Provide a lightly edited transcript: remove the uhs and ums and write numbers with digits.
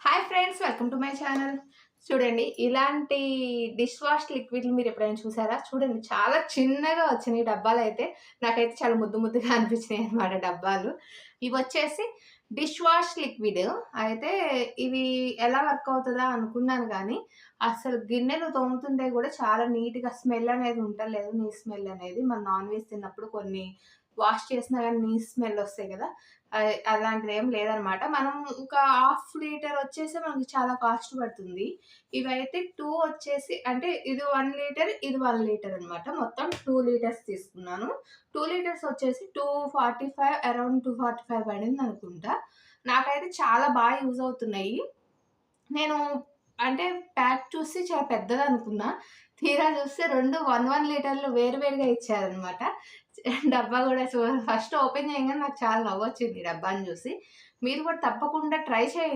Hi friends, welcome to my channel. చూడండి, ఇలాంటి dish wash లిక్విడ్‌లు మీరెప్పుడైనా చూసారా? చూడండి, చాలా చిన్నగా వచ్చినాయి డబ్బాలైతే. నాకైతే చాలా ముద్దు ముద్దుగా అనిపించినాయన్నమాట డబ్బాలు. ఇవొచ్చేసి డిష్ వాష్ లిక్విడ్. అయితే ఇవి ఎలా వర్క్ అవుతదా అనుకున్నాను గానీ, అసలు గిన్నెలు తోముతుంటే గూడా చాలా నీట్‌గా స్మెల్ అనేది ఉంటలేదు. నీసు స్మెల్ అనేది. మనం నాన్ వెజ్ తిన్నప్పుడు కొన్ని వాష్ చేసినా గానీ నీసు స్మెల్ ఒస్తాయి గదా! అలాంటిదేం లేదనమాట. మనం ఒక హాఫ్ లీటర్ వచ్చేసి మనకి చాలా కాస్ట్ పడుతుంది. ఇవైతే 2 వచ్చేసి అంటే ఇది 1 లీటర్, ఇది 1 లీటర్ అనమాట. మొత్తం 2 లీటర్స్ తీసుకున్నాను. 2 లీటర్స్ వచ్చేసి 245 అరౌండ్ 245 పడిందనుకుంటా. నాకైతే చాలా యూజ్ అవుతున్నాయి. నేను అంటే ప్యాక్ చూసి చాలా పెద్దదనుకున్నా. తీరా చూస్తే 2 1 లీటర్లు వేరు వేరుగా ఇచ్చారనమాట. డబ్బా గూడా ఫస్ట్ ఓపెన్ చేయంగానే నాకు చాలా నవ్వొచ్చింది ఈ డబ్బాని జూసి. మీరు కూడా తప్పకుండా ట్రై చేయండి.